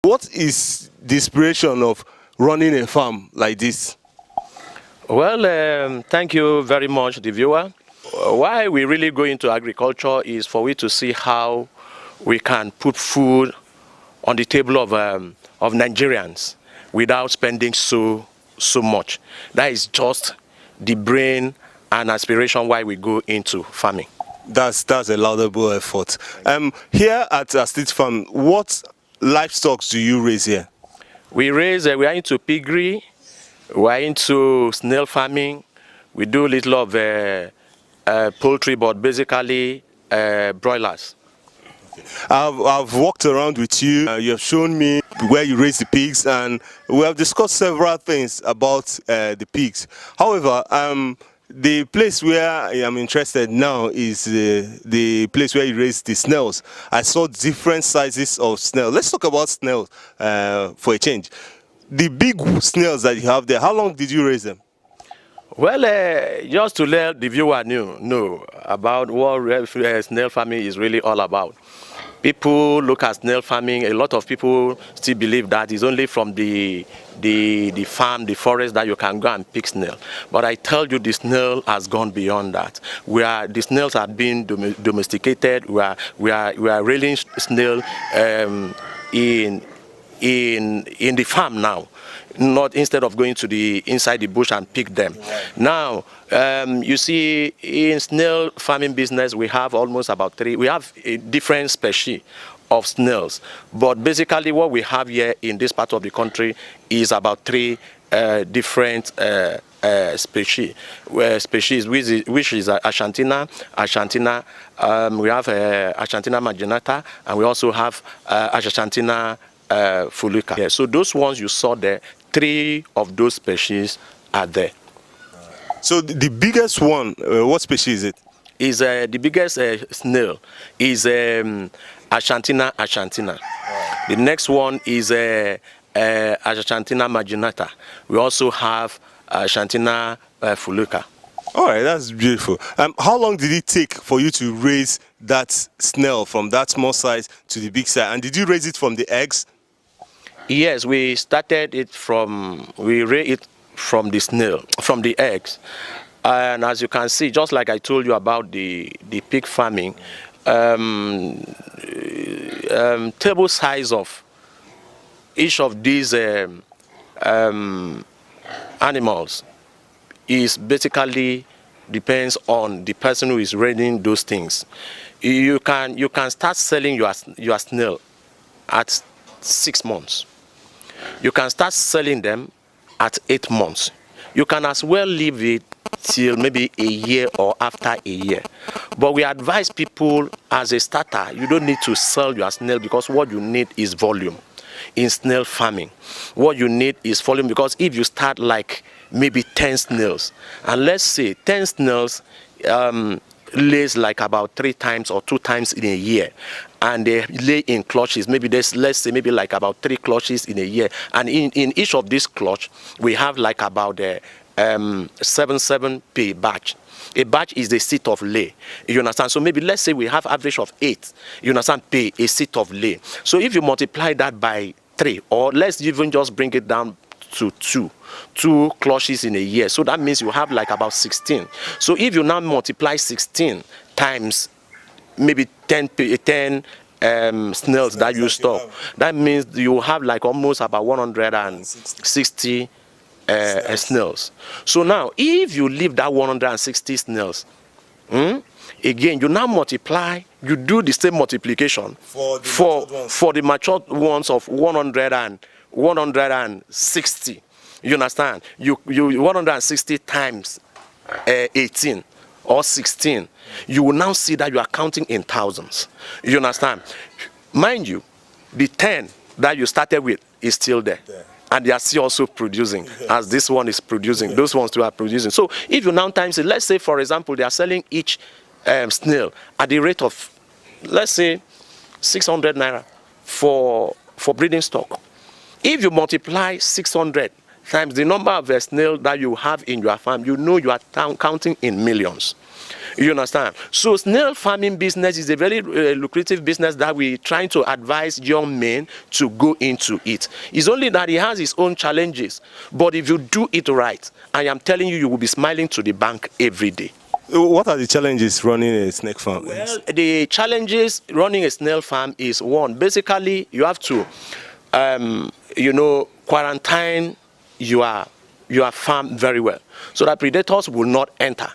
What is the inspiration of running a farm like this? Well, thank you very much, the viewer. Why we really go into agriculture is for we to see how we can put food on the table of Nigerians without spending so much. That is just the brain and aspiration why we go into farming. That's a laudable effort. Here at State Farm, what livestock do you raise here? We are into piggery, we are into snail farming, we do a little of poultry, but basically broilers. I've walked around with you. You have shown me where you raise the pigs, and we have discussed several things about the pigs. However, the place where I am interested now is the place where you raise the snails. I saw different sizes of snails. Let's talk about snails for a change. The big snails that you have there, how long did you raise them? Well, just to let the viewer know about what snail farming is really all about. People look at snail farming, a lot of people still believe that it's only from the farm, the forest that you can go and pick snail. But I tell you, the snail has gone beyond that. The snails are being domesticated. We are railing snail in the farm now, not instead of going to inside the bush and pick them. Right. Now, you see, in snail farming business, we have almost about we have a different species of snails. But basically what we have here in this part of the country is about 3 different species, which is Ashantina, we have Ashantina marginata, and we also have Ashantina fuluca. Yeah, so those ones you saw there, 3 of those species are there. So the biggest one, what species is it? Is the biggest snail is Ashantina. The next one is Ashantina marginata. We also have Ashantina fuluca. All right, that's beautiful. How long did it take for you to raise that snail from that small size to the big size? And did you raise it from the eggs? Yes, we started it we raised it from the snail, from the eggs. And as you can see, just like I told you about the pig farming, table size of each of these animals is basically depends on the person who is raising those things. You can start selling your snail at 6 months. You can start selling them at 8 months. You can as well leave it till maybe a year or after a year. But we advise people as a starter, you don't need to sell your snail, because what you need is volume. In snail farming, what you need is volume, because if you start like maybe 10 snails, and let's say 10 snails lays like about 3 times or 2 times in a year, and they lay in clutches, maybe let's say maybe like about 3 clutches in a year, and in each of these clutch we have like about 7 per batch. A batch is the seat of lay, you understand? So maybe let's say we have average of 8, you understand, per a seat of lay. So if you multiply that by 3, or let's even just bring it down to 2 clutches in a year, so that means you have like about 16. So if you now multiply 16 times maybe 10 snails that you store, that means you have like almost about 160 snails. So now if you leave that 160 snails, again you now multiply, you do the same multiplication for the matured ones of 160. You understand? You 160 times 18 or 16, you will now see that you are counting in thousands. You understand? Mind you, the 10 that you started with is still there. And they are still also producing, as this one is producing. Those ones too are producing. So if you now times it, let's say for example they are selling each snail at the rate of, let's say, 600 naira for breeding stock. If you multiply 600 times the number of snail that you have in your farm, you know you are counting in millions. You understand? So snail farming business is a very lucrative business that we're trying to advise young men to go into it. It's only that it has its own challenges, but if you do it right, I am telling you, you will be smiling to the bank every day. What are the challenges running a snake farm? Well, the challenges running a snail farm is one. Basically, you have to, quarantine your farm very well so that predators will not enter.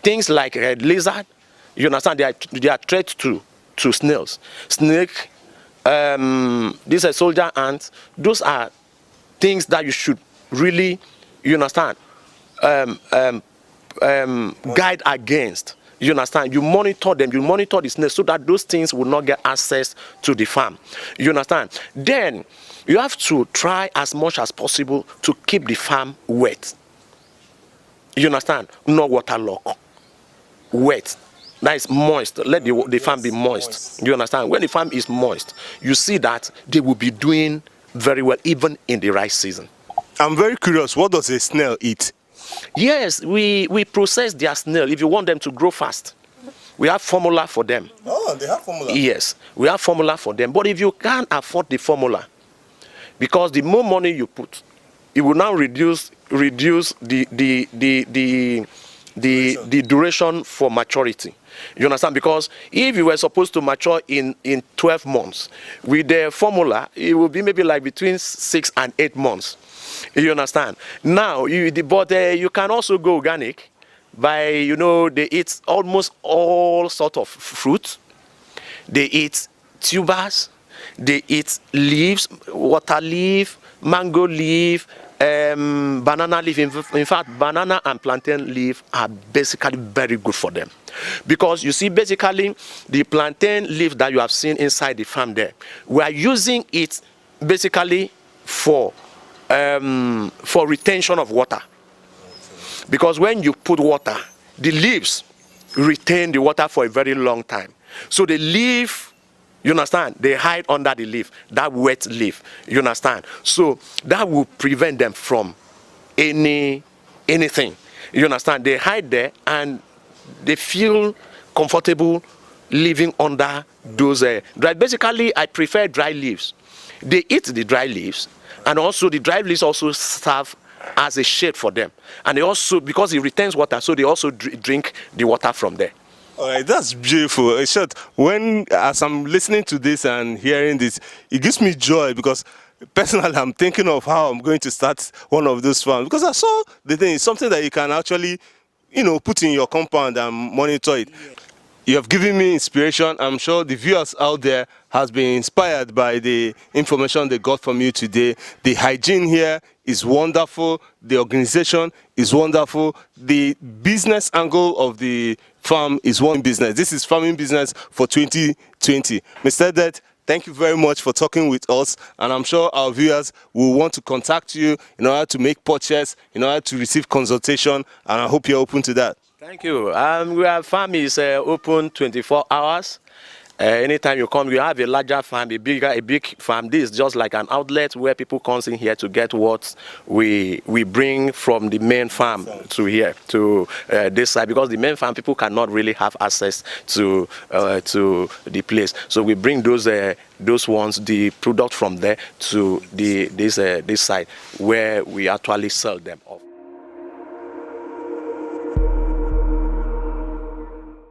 Things like red lizard, you understand, they are threats to snails. Snake, these are soldier ants. Those are things that you should really, you understand, guide against. You understand? You monitor them, you monitor the snails so that those things will not get access to the farm. You understand? Then you have to try as much as possible to keep the farm wet. You understand? No waterlogged. Wet. That is moist. Let the farm be moist. You understand? When the farm is moist, you see that they will be doing very well even in the rice season. I'm very curious, what does a snail eat? Yes, we process their snail if you want them to grow fast. We have formula for them. Oh, they have formula? Yes, we have formula for them. But if you can't afford the formula, because the more money you put, it will now reduce the duration for maturity. You understand? Because if you were supposed to mature in 12 months, with the formula, it will be maybe like between 6 and 8 months. You understand? Now, you can also go organic by, they eat almost all sort of fruit. They eat tubers. They eat leaves, water leaf, mango leaf, banana leaf. In fact, banana and plantain leaf are basically very good for them. Because you see, basically, the plantain leaf that you have seen inside the farm there, we are using it basically for retention of water. Because when you put water, the leaves retain the water for a very long time. So the leaf, you understand, they hide under the leaf, that wet leaf, you understand. So that will prevent them from anything, you understand. They hide there and they feel comfortable living under those dry. Basically, I prefer dry leaves. They eat the dry leaves, and also the dry leaves also serve as a shade for them. And they also, because it retains water, so they also drink the water from there. All right, that's beautiful. In short, as I'm listening to this and hearing this, it gives me joy because personally I'm thinking of how I'm going to start one of those farms, because I saw the thing is something that you can actually, put in your compound and monitor it. You have given me inspiration. I'm sure the viewers out there has been inspired by the information they got from you today. The hygiene here is wonderful. The organization is wonderful. The business angle of the farm is one business. This is farming business for 2020. Mr. Det, thank you very much for talking with us, and I'm sure our viewers will want to contact you in order to make purchase, in order to receive consultation, and I hope you're open to that. Thank you. Our farm is open 24 hours. Anytime you come, we have a larger farm, a big farm. This is just like an outlet where people come in here to get what we bring from the main farm to here, to this side, because the main farm people cannot really have access to the place. So we bring those ones, the product from there to this side where we actually sell them off.